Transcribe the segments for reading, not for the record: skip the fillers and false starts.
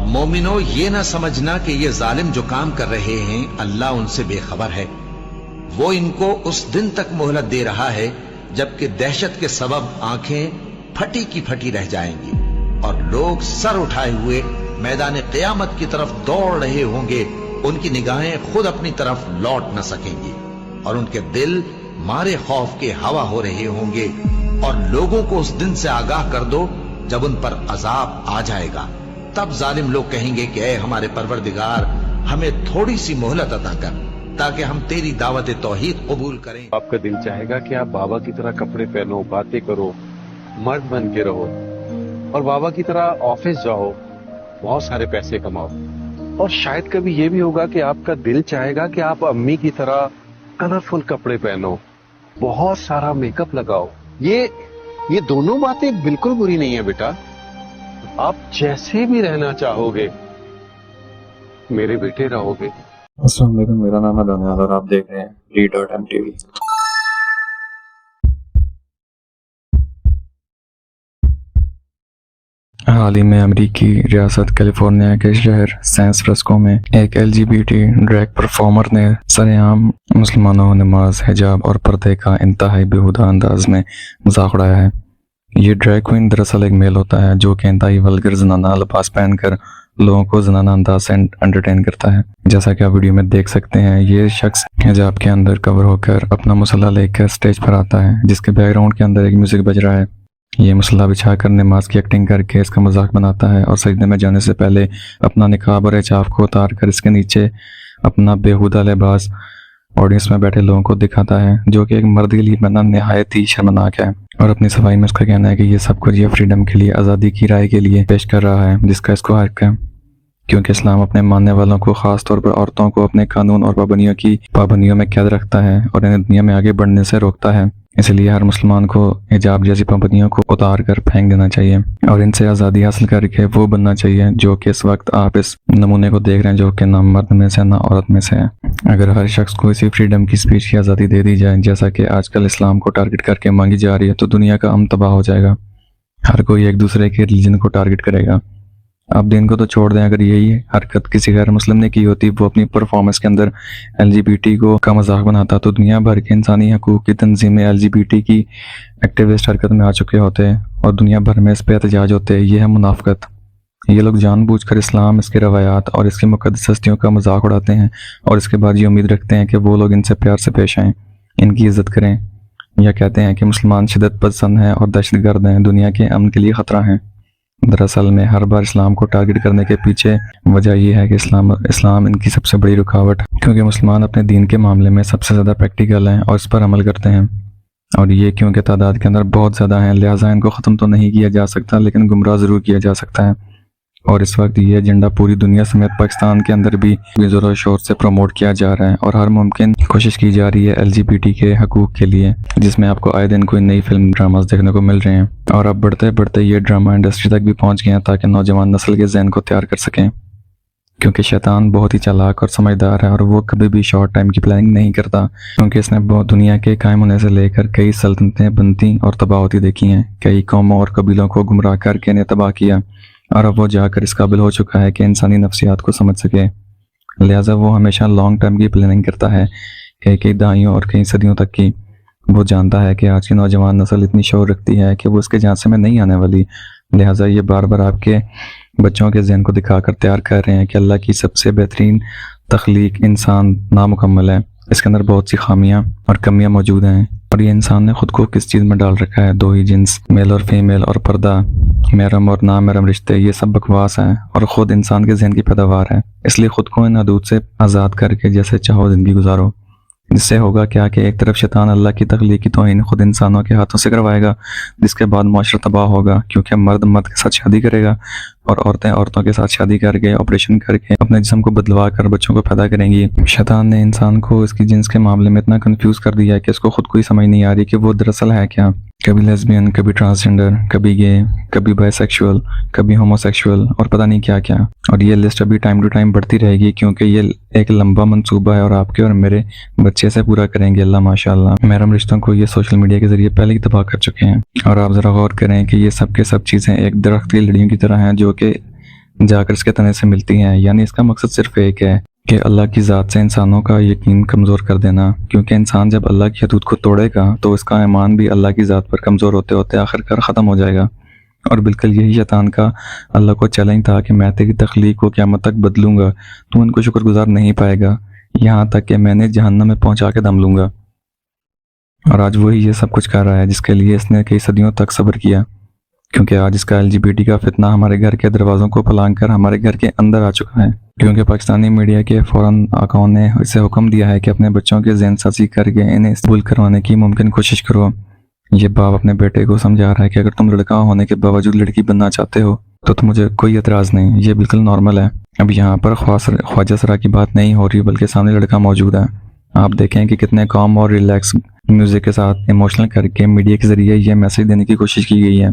मोमिनो, ये ना समझना कि ये जालिम जो काम कर रहे हैं अल्लाह उनसे बेखबर है। वो इनको उस दिन तक मोहलत दे रहा है जबकि दहशत के सबब आंखें फटी की फटी रह जाएंगी और लोग सर उठाए हुए मैदान क़यामत की तरफ दौड़ रहे होंगे। उनकी निगाहें खुद अपनी तरफ लौट न सकेंगी और उनके दिल मारे खौफ के हवा हो रहे होंगे। और लोगों को उस दिन से आगाह कर दो जब उन पर अजाब आ जाएगा। तब जालिम लोग कहेंगे कि ऐ हमारे परवरदिगार, हमें थोड़ी सी मोहलत अता कर ताकि हम तेरी दावत तौहीद कबूल करें। आपका दिल चाहेगा कि आप बाबा की तरह कपड़े पहनो, बातें करो, मर्द बन के रहो और बाबा की तरह ऑफिस जाओ, बहुत सारे पैसे कमाओ। और शायद कभी ये भी होगा कि आपका दिल चाहेगा कि आप अम्मी की तरह कलरफुल कपड़े पहनो, बहुत सारा मेकअप लगाओ। ये दोनों बातें बिल्कुल बुरी नहीं है बेटा। आप जैसे भी रहना चाहोगे मेरे बेटे रहोगे। अस्सलाम वालेकुम, मेरा नाम है दानियाल और आप देख रहे हैं D.M TV। हाल ही में अमेरिकी रियासत कैलिफोर्निया के शहर सैन फ्रांसिस्को में एक LGBT ड्रैग परफॉर्मर ने सरेआम मुसलमानों, नमाज, हिजाब और पर्दे का इंतहाई बेहुदा अंदाज में मजाक उड़ाया है। ये ड्रैग क्वीन दरअसल एक मेल होता है जो कि इंतहाई वल्गर ज़नाना लिबास पहनकर लोगों को ज़नाना अंदाज से एंटरटेन करता है। जैसा कि आप वीडियो में देख सकते हैं, ये शख्स हिजाब के अंदर कवर होकर अपना मुसल्ला लेकर स्टेज पर आता है, जिसके बैकग्राउंड के अंदर एक म्यूजिक बज रहा है। ये मुसल्ला बिछाकर नमाज की एक्टिंग करके इसका मजाक बनाता है और सजदे में जाने से पहले अपना निकाब और हिजाब को उतार कर इसके नीचे अपना बेहुदा लिबास ऑडियंस में बैठे लोगों को दिखाता है, जो कि एक मर्द के लिए बनना नहायत ही शर्मनाक है। और अपनी सफाई में उसका कहना है कि ये सब कुछ ये फ्रीडम के लिए, आज़ादी की राय के लिए पेश कर रहा है, जिसका इसको हक है, क्योंकि इस्लाम अपने मानने वालों को, खास तौर पर औरतों को, अपने कानून और पाबंदियों में कैद रखता है और इन्हें दुनिया में आगे बढ़ने से रोकता है। इसलिए हर मुसलमान को हिजाब जैसी पाबंदियों को उतार कर फेंक देना चाहिए और इनसे आज़ादी हासिल करके वो बनना चाहिए जो कि इस वक्त आप इस नमूने को देख रहे हैं, जो कि ना मर्द में से ना औरत में से है। अगर हर शख्स को इसी फ्रीडम की स्पीच की आज़ादी दे दी जाए जैसा कि आजकल इस्लाम को टारगेट करके मांगी जा रही है, तो दुनिया का अमन तबाह हो जाएगा। हर कोई एक दूसरे के रिलीजन को टारगेट करेगा। आप दिन को तो छोड़ दें, अगर यही हरकत किसी गैर मुस्लिम ने की होती, वो अपनी परफॉर्मेंस के अंदर LGBT को का मजाक बनाता, तो दुनिया भर के इंसानी हकूक़ की तंजीमें LGBT की एक्टिविस्ट हरकत में आ चुके होते और दुनिया भर में इस पर एहतजाज होते। ये है मुनाफिकत। ये लोग जानबूझकर इस्लाम, इसके रवायात और इसकी मुक़द्दस हस्तियों का मजाक उड़ाते हैं और इसके बाद ये उम्मीद रखते हैं कि वो लोग इनसे प्यार से पेश आएँ, इनकी इज़्ज़त करें, या कहते हैं कि मुसलमान शिद्दत पसंद हैं और दहशतगर्द हैं, दुनिया के अमन के लिए ख़तरा हैं। दरअसल में हर बार इस्लाम को टारगेट करने के पीछे वजह यह है कि इस्लाम इनकी सबसे बड़ी रुकावट, क्योंकि मुसलमान अपने दीन के मामले में सबसे ज़्यादा प्रैक्टिकल हैं और इस पर अमल करते हैं। और ये क्योंकि तादाद के अंदर बहुत ज़्यादा हैं, लिहाजा इनको ख़त्म तो नहीं किया जा सकता, लेकिन गुमराह ज़रूर किया जा सकता है। और इस वक्त ये एजेंडा पूरी दुनिया समेत पाकिस्तान के अंदर भी ज़ोर शोर से प्रमोट किया जा रहा है और हर मुमकिन कोशिश की जा रही है LGBT के हकूक़ के लिए, जिसमें आपको आए दिन कोई नई फिल्म, ड्रामास देखने को मिल रहे हैं। और अब बढ़ते बढ़ते ये ड्रामा इंडस्ट्री तक भी पहुंच गए हैं ताकि नौजवान नस्ल के ज़हन को तैयार कर सकें, क्योंकि शैतान बहुत ही चालाक और समझदार है और वो कभी भी शॉर्ट टाइम की प्लानिंग नहीं करता, क्योंकि इसने बहुत दुनिया के कायम होने से लेकर कई सल्तनतें बनती और तबाह होती देखी हैं, कई कौमों और कबीलों को गुमराह करके इन्हें तबाह किया और अब वो जाकर इस काबिल हो चुका है कि इंसानी नफ्सियात को समझ सके। लिहाजा वो हमेशा लॉन्ग टर्म की प्लानिंग करता है, कई दहाइयों और कई सदियों तक की। वो जानता है कि आज की नौजवान नस्ल इतनी शौर रखती है कि वो इसके झांसे में नहीं आने वाली। लिहाजा ये बार बार आपके बच्चों के जहन को दिखाकर तैयार कर रहे हैं कि अल्लाह की सबसे बेहतरीन तख्लीक इंसान नामुकम्मल है, इसके अंदर बहुत सी खामियां और कमियां मौजूद हैं और ये इंसान ने खुद को किस चीज़ में डाल रखा है। दो ही जिन्स, मेल और फीमेल, और पर्दा, महरम और नामहरम रिश्ते, ये सब बकवास हैं और ख़ुद इंसान के जहन की पैदावार है। इसलिए ख़ुद को इन हदूद से आज़ाद करके जैसे चाहो ज़िंदगी गुजारो। इससे होगा क्या कि एक तरफ शैतान अल्लाह की तख्लीक की तौहीन खुद इंसानों के हाथों से करवाएगा, जिसके बाद मुआशरा तबाह होगा, क्योंकि मर्द मर्द के साथ शादी करेगा और औरतें औरतों के साथ शादी करके, ऑपरेशन करके अपने जिस्म को बदलवा कर बच्चों को पैदा करेंगी। शैतान ने इंसान को इसकी जिन्स के मामले में इतना कंफ्यूज कर दिया है कि इसको खुद को ही समझ नहीं आ रही कि वो दरअसल है क्या। कभी लेस्बियन, कभी ट्रांसजेंडर, कभी गे, कभी बाइसेक्सुअल, कभी होमोसेक्सुअल और पता नहीं क्या क्या। और ये लिस्ट अभी टाइम टू टाइम बढ़ती रहेगी, क्योंकि ये एक लंबा मंसूबा है और आपके और मेरे बच्चे से पूरा करेंगे अल्लाह माशाअल्लाह। महरम रिश्तों को ये सोशल मीडिया के जरिए पहले ही तबाह कर चुके हैं। और आप ज़रा गौर करें कि ये सब के सब चीज़ें एक दरख्त की लड़ियों की तरह हैं जो कि جا کر اس کے تنے سے ملتی ہیں. یعنی اس کا مقصد صرف ایک ہے کہ اللہ کی ذات سے انسانوں کا یقین کمزور کر دینا، کیونکہ انسان جب اللہ کی حدود کو توڑے گا تو اس کا ایمان بھی اللہ کی ذات پر کمزور ہوتے ہوتے آخرکار ختم ہو جائے گا. اور بالکل یہی شیطان کا اللہ کو چیلنج تھا کہ میں تیری تخلیق کو قیامت تک بدلوں گا، تو ان کو شکر گزار نہیں پائے گا، یہاں تک کہ میں نے جہنم میں پہنچا کے دم لوں گا. اور آج وہی یہ سب کچھ کر رہا ہے جس کے لیے اس نے کئی صدیوں تک صبر کیا، کیونکہ آج اس کا LGBT کا فتنہ ہمارے گھر کے دروازوں کو پھلانگ کر ہمارے گھر کے اندر آ چکا ہے. کیونکہ پاکستانی میڈیا کے فوراً آقاؤں نے اسے حکم دیا ہے کہ اپنے بچوں کے ذہن سازی کر کے انہیں قبول کروانے کی ممکن کوشش کرو. یہ باپ اپنے بیٹے کو سمجھا رہا ہے کہ اگر تم لڑکا ہونے کے باوجود لڑکی بننا چاہتے ہو تو مجھے کوئی اعتراض نہیں، یہ بالکل نارمل ہے. اب یہاں پر خواجہ سرا کی بات نہیں ہو رہی بلکہ سامنے لڑکا موجود ہے. آپ دیکھیں کہ کتنے کام اور ریلیکس میوزک کے ساتھ ایموشنل کر کے میڈیا کے ذریعے یہ میسج دینے کی کوشش کی گئی ہے،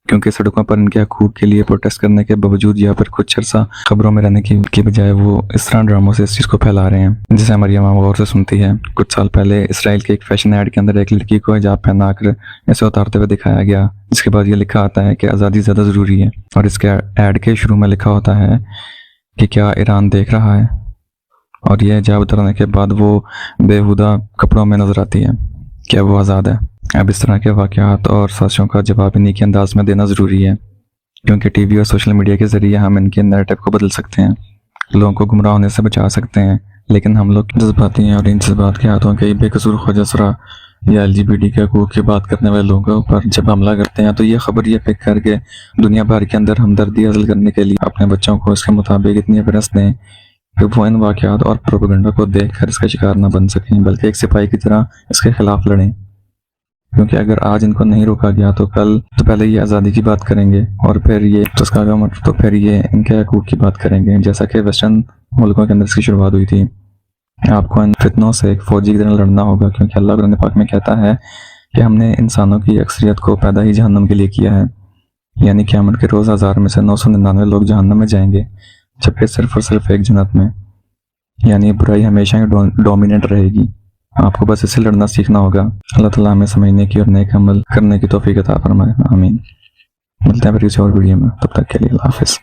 کیونکہ سڑکوں پر ان کے حقوق کے لیے پروٹیسٹ کرنے کے باوجود یا پھر کچھ عرصہ خبروں میں رہنے کی بجائے وہ اس طرح ڈراموں سے اس چیز کو پھیلا رہے ہیں جسے ہماری عوام غور سے سنتی ہے. کچھ سال پہلے اسرائیل کے ایک فیشن ایڈ کے اندر ایک لڑکی کو حجاب پہنا کر اسے اتارتے ہوئے دکھایا گیا، جس کے بعد یہ لکھا آتا ہے کہ آزادی زیادہ ضروری ہے، اور اس کے ایڈ کے شروع میں لکھا ہوتا ہے کہ کیا ایران دیکھ رہا ہے، اور یہ حجاب اتارنے کے بعد وہ بےہودہ کپڑوں میں نظر آتی ہے. کیا وہ آزاد ہے؟ اب اس طرح کے واقعات اور سازشوں کا جواب انہی کے انداز میں دینا ضروری ہے، کیونکہ ٹی وی اور سوشل میڈیا کے ذریعے ہم ان کے نیریٹو کو بدل سکتے ہیں، لوگوں کو گمراہ ہونے سے بچا سکتے ہیں. لیکن ہم لوگ جذباتی ہیں، اور ان جذبات کے ہاتھوں کئی بے قصور خواجہ سرا یا LGBT کے حقوق کی بات کرنے والے لوگوں پر جب حملہ کرتے ہیں تو یہ خبر یہ پک کر کے دنیا بھر کے اندر ہمدردی حاصل کرنے کے لیے اپنے بچوں کو اس کے مطابق اتنی اویئرنیس دیں کہ وہ ان واقعات اور پروپیگنڈا کو دیکھ کر اس کا شکار نہ بن سکیں، بلکہ ایک سپاہی کی طرح اس کے خلاف لڑیں. کیونکہ اگر آج ان کو نہیں روکا گیا تو کل تو پہلے یہ آزادی کی بات کریں گے، اور پھر یہ ان کے حقوق کی بات کریں گے، جیسا کہ ویسٹرن ملکوں کے اندر اس کی شروعات ہوئی تھی. آپ کو ان فتنوں سے ایک فوجی کی طرح لڑنا ہوگا، کیونکہ اللہ قرآن پاک میں کہتا ہے کہ ہم نے انسانوں کی اکثریت کو پیدا ہی جہنم کے لیے کیا ہے. یعنی قیامت کے روز 1000 میں سے 999 لوگ جہنم میں جائیں گے، جبکہ صرف اور صرف ایک جنت میں. یعنی برائی ہمیشہ ہی ڈومیننٹ رہے گی. آپ کو بس اسے لڑنا سیکھنا ہوگا. اللہ تعالیٰ ہمیں سمجھنے کی اور نیک عمل کرنے کی توفیق عطا فرمائے. آمین. ملتے ہیں پھر کسی اور ویڈیو میں، تب تک کے لیے اللہ حافظ.